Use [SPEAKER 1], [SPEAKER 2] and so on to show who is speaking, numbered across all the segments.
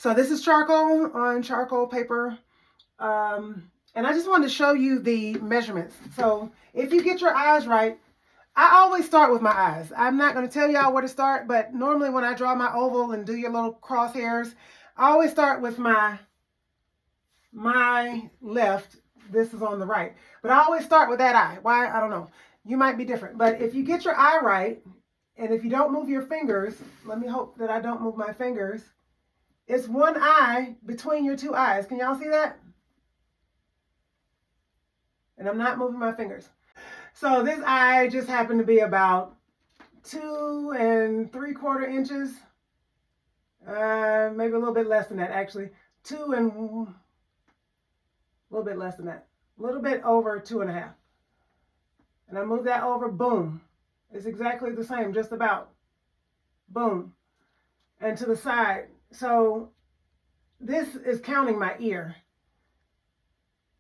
[SPEAKER 1] So this is charcoal on charcoal paper. And I just wanted to show you the measurements. So if you get your eyes right, I always start with my eyes. I'm not going to tell y'all where to start, but normally when I draw my oval and do your little crosshairs, I always start with my left. This is on the right. But I always start with that eye. Why? I don't know. You might be different. But if you get your eye right, and if you don't move your fingers, let me hope that I don't move my fingers. It's one eye between your two eyes. Can y'all see that? And I'm not moving my fingers. So this eye just happened to be about 2 3/4 inches. Maybe a little bit less than that, actually. 2 and a little bit less than that. A little bit over 2.5. And I move that over, boom. It's exactly the same, just about. Boom. And to the side. So this is counting my ear.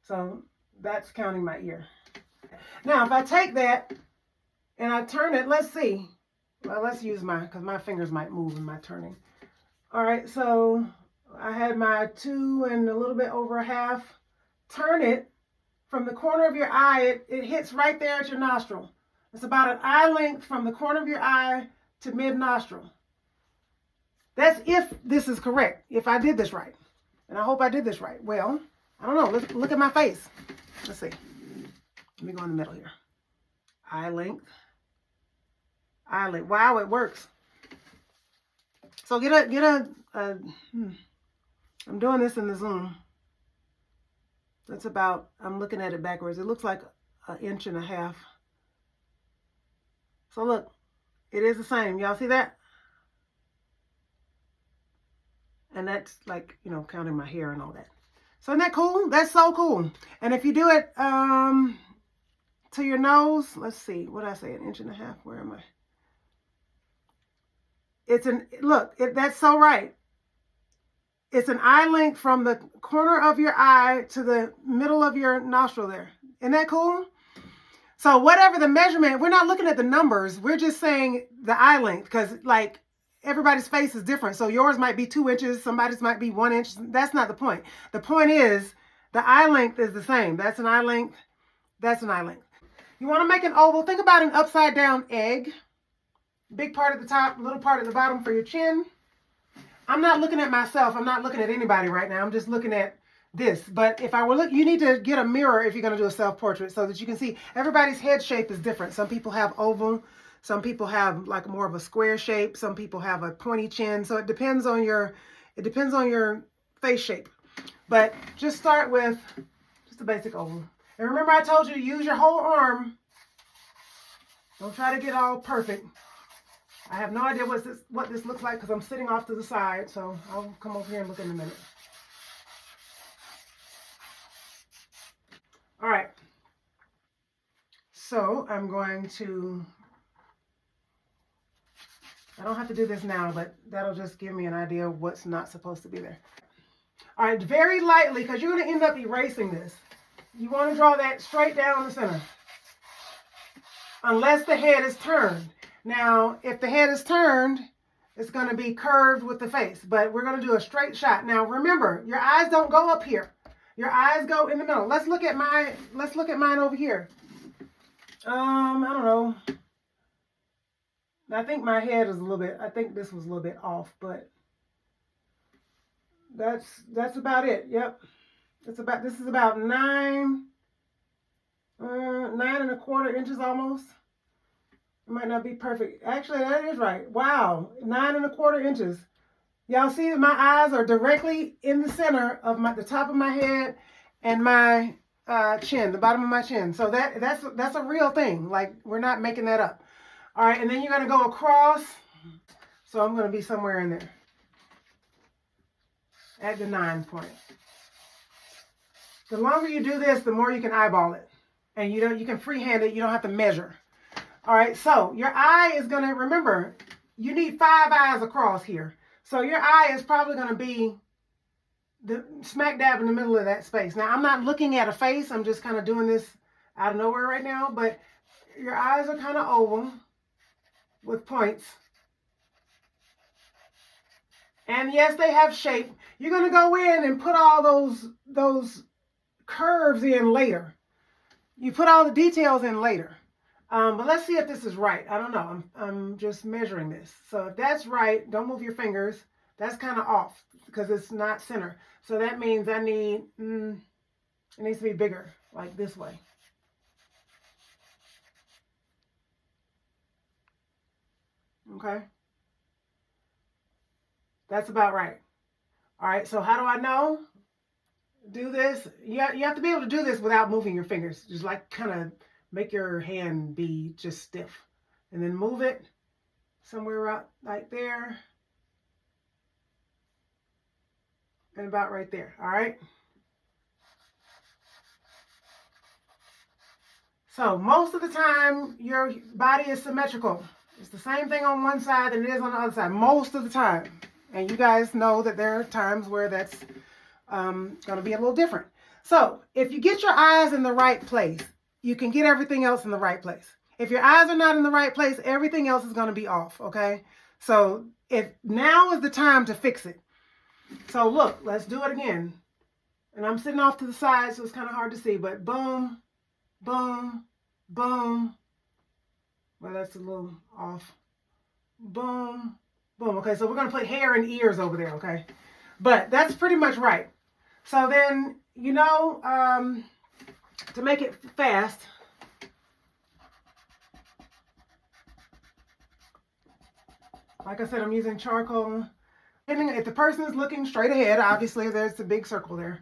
[SPEAKER 1] So that's counting my ear. Now, if I take that and I turn it, let's see. Well, let's use because my fingers might move in my turning. All right, so I had my 2 and a little bit over a half. Turn it from the corner of your eye. It hits right there at your nostril. It's about an eye length from the corner of your eye to mid nostril. That's if this is correct, if I did this right. And I hope I did this right. Well, I don't know. Let's look at my face. Let's see. Let me go in the middle here. Eye length. Eye length. Wow, it works. So I'm doing this in the Zoom. That's about, I'm looking at it backwards. It looks like 1.5 inches. So look, it is the same. Y'all see that? And that's like, counting my hair and all that. So isn't that cool? That's so cool. And if you do it to your nose, let's see, what did I say, 1.5 inches? Where am I? That's so right. It's an eye length from the corner of your eye to the middle of your nostril there. Isn't that cool? So whatever the measurement, we're not looking at the numbers. We're just saying the eye length because like everybody's face is different. So yours might be 2 inches. Somebody's might be 1 inch. That's not the point. The point is the eye length is the same. That's an eye length. That's an eye length. You want to make an oval. Think about an upside down egg. Big part at the top, little part at the bottom for your chin. I'm not looking at myself. I'm not looking at anybody right now. I'm just looking at this. But if I were you need to get a mirror if you're going to do a self-portrait so that you can see everybody's head shape is different. Some people have oval. Some people have like more of a square shape. Some people have a pointy chin. So it depends on your face shape. But just start with just a basic oval. And remember I told you to use your whole arm. Don't try to get all perfect. I have no idea what this looks like because I'm sitting off to the side. So I'll come over here and look in a minute. All right. So I'm going to, I don't have to do this now, but that'll just give me an idea of what's not supposed to be there. All right, very lightly, because you're going to end up erasing this. You want to draw that straight down the center. Unless the head is turned. Now, if the head is turned, it's going to be curved with the face, but we're going to do a straight shot. Now, remember, your eyes don't go up here. Your eyes go in the middle. Let's look at mine over here. I don't know. I think my head is I think this was a little bit off, but that's about it. Yep. This is about 9 1/4 inches almost. It might not be perfect. Actually, that is right. Wow, 9 1/4 inches. Y'all see that my eyes are directly in the center of the top of my head and my chin, the bottom of my chin. So that's a real thing. Like, we're not making that up. All right, and then you're going to go across. So I'm going to be somewhere in there at the 9 point. The longer you do this, the more you can eyeball it. And you can freehand it. You don't have to measure. All right, so your eye is going to, remember, you need 5 eyes across here. So your eye is probably going to be the smack dab in the middle of that space. Now, I'm not looking at a face. I'm just kind of doing this out of nowhere right now. But your eyes are kind of oval with points. And yes, they have shape. You're going to go in and put all those curves in later. You put all the details in later. But let's see if this is right. I don't know. I'm just measuring this. So if that's right, don't move your fingers. That's kind of off because it's not center. So that means I need, it needs to be bigger, like this way. Okay. That's about right. All right. So how do I know? Do this. You have to be able to do this without moving your fingers. Just like kind of make your hand be just stiff. And then move it somewhere right there. And about right there. All right. So most of the time, your body is symmetrical. It's the same thing on one side than it is on the other side, most of the time. And you guys know that there are times where that's going to be a little different. So if you get your eyes in the right place, you can get everything else in the right place. If your eyes are not in the right place, everything else is going to be off, okay? So if now is the time to fix it. So look, let's do it again. And I'm sitting off to the side, so it's kind of hard to see, but boom, boom, boom. Well, that's a little off. Boom, boom. Okay, so we're going to put hair and ears over there, okay? But that's pretty much right. So then, you know, to make it fast, like I said, I'm using charcoal. If the person is looking straight ahead, obviously there's a big circle there.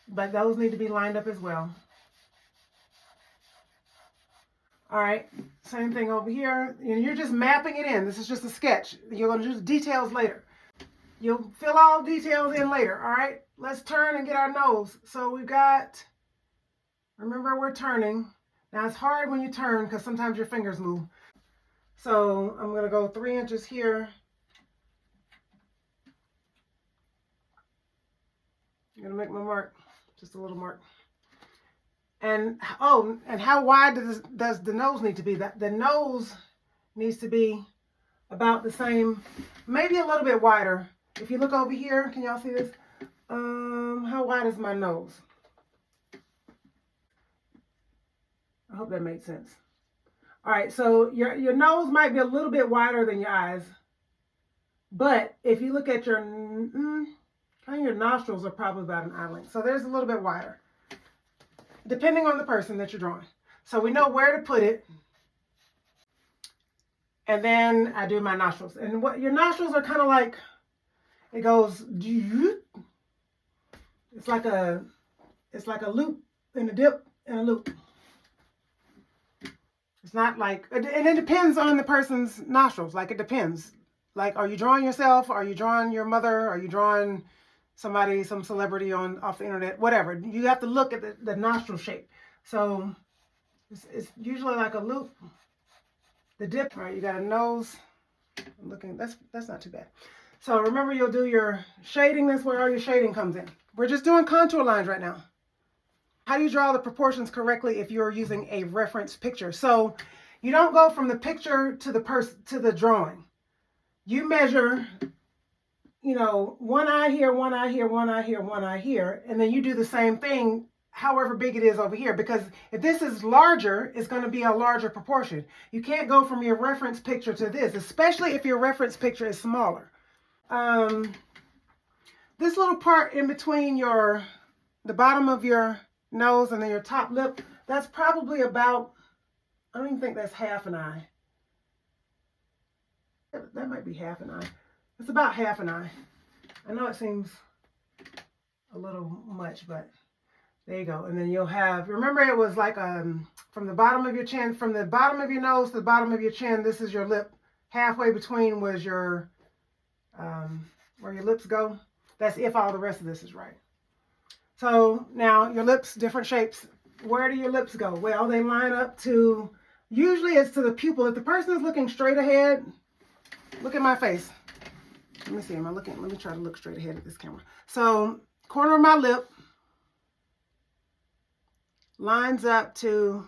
[SPEAKER 1] But those need to be lined up as well. All right, same thing over here. You're just mapping it in. This is just a sketch. You're going to do the details later. You'll fill all details in later, all right? Let's turn and get our nose. So we've got, remember we're turning. Now it's hard when you turn because sometimes your fingers move. So I'm going to go 3 inches here. I'm going to make my mark, just a little mark. And oh, and how wide does the nose need to be? The nose needs to be about the same, maybe a little bit wider. If you look over here, can y'all see this? How wide is my nose? I hope that made sense. All right, so your nose might be a little bit wider than your eyes, but if you look at your nostrils are probably about an eye length. So there's a little bit wider, depending on the person that you're drawing. So we know where to put it. And then I do my nostrils. And what your nostrils are kind of like, it goes, it's like a loop and a dip and a loop. It's not like, and it depends on the person's nostrils. Like it depends. Like, are you drawing yourself? Are you drawing your mother? Are you drawing somebody, some celebrity off the internet? Whatever. You have to look at the nostril shape. So it's usually like a loop. The dip. All right, you got a nose. I'm looking. That's not too bad. So remember, you'll do your shading. That's where all your shading comes in. We're just doing contour lines right now. How do you draw the proportions correctly if you're using a reference picture? So you don't go from the picture to the drawing. You measure, you know, one eye here, one eye here, one eye here, one eye here, and then you do the same thing however big it is over here, because if this is larger, it's going to be a larger proportion. You can't go from your reference picture to this, especially if your reference picture is smaller. This little part in between the bottom of your nose and then your top lip, that's probably about, I don't even think that's half an eye. That might be half an eye. It's about half an eye. I know it seems a little much, but there you go. And then you'll have, remember it was like from the bottom of your chin, from the bottom of your nose to the bottom of your chin, this is your lip. Halfway between was your, where your lips go. That's if all the rest of this is right. So now your lips, different shapes. Where do your lips go? Well, they line up to, usually it's to the pupil. If the person is looking straight ahead, look at my face. Let me see, let me try to look straight ahead at this camera. So corner of my lip lines up to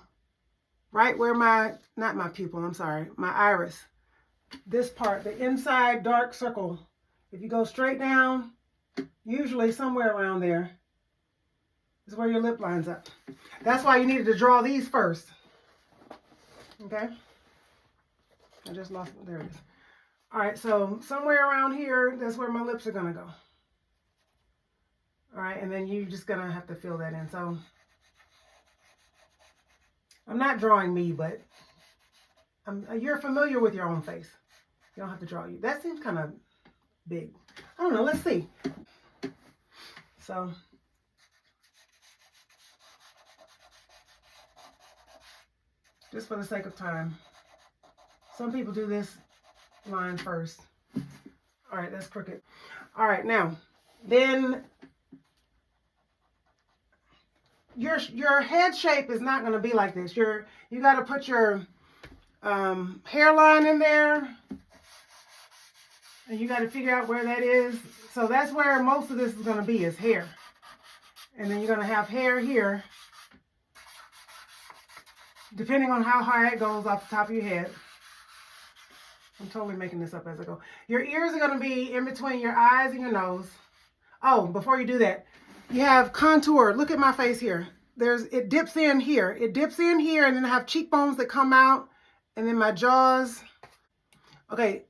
[SPEAKER 1] right where not my pupil, I'm sorry, my iris. this part, the inside dark circle. If you go straight down, usually somewhere around there is where your lip lines up. That's why you needed to draw these first. Okay? I just lost it. There it is. All right, so somewhere around here, that's where my lips are going to go. All right, and then you're just going to have to fill that in. So I'm not drawing me, but you're familiar with your own face. You don't have to draw you. That seems kind of big. I don't know. Let's see. So just for the sake of time, some people do this line first. All right, that's crooked. All right, now, then your head shape is not going to be like this. You got to put your hairline in there, and you got to figure out where that is. So that's where most of this is going to be, is hair. And then you're going to have hair here, depending on how high it goes off the top of your head. I'm totally making this up as I go. Your ears are going to be in between your eyes and your nose. Oh, before you do that, you have contour. Look at my face here. It dips in here. It dips in here, and then I have cheekbones that come out, and then my jaws. Okay,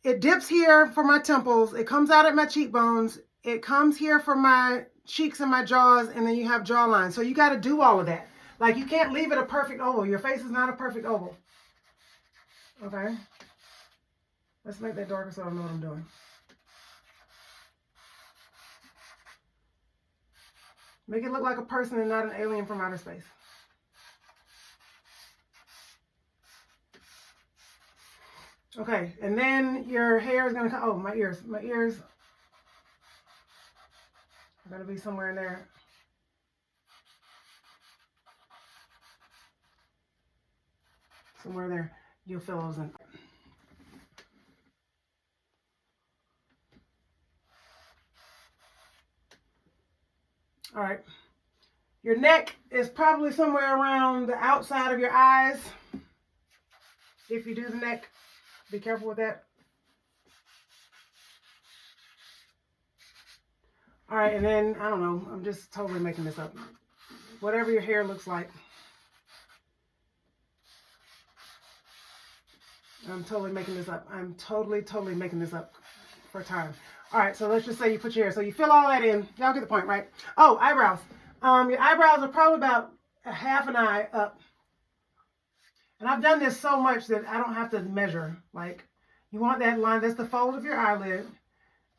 [SPEAKER 1] it dips here for my temples. It comes out at my cheekbones. It comes here for my cheeks and my jaws, and then you have jawline. So you got to do all of that. Like, you can't leave it a perfect oval. Your face is not a perfect oval. Okay? Let's make that darker so I know what I'm doing. Make it look like a person and not an alien from outer space. Okay, and then your hair is going to come. Oh, my ears. My ears are going to be somewhere in there. Somewhere there. You'll fill those in. All right. Your neck is probably somewhere around the outside of your eyes. If you do the neck, be careful with that. All right, and then, I don't know, I'm just totally making this up. Whatever your hair looks like. I'm totally making this up. I'm totally making this up for time. All right, so let's just say you put your hair. So you fill all that in. Y'all get the point, right? Oh, eyebrows. Your eyebrows are probably about a half an eye up. And I've done this so much that I don't have to measure. Like, you want that line. That's the fold of your eyelid.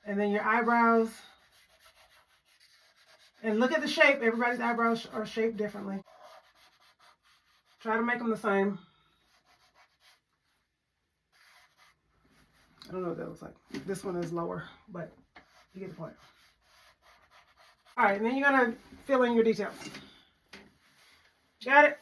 [SPEAKER 1] And then your eyebrows. And look at the shape. Everybody's eyebrows are shaped differently. Try to make them the same. I don't know what that looks like. This one is lower, but you get the point. All right, and then you're going to fill in your details. Got it?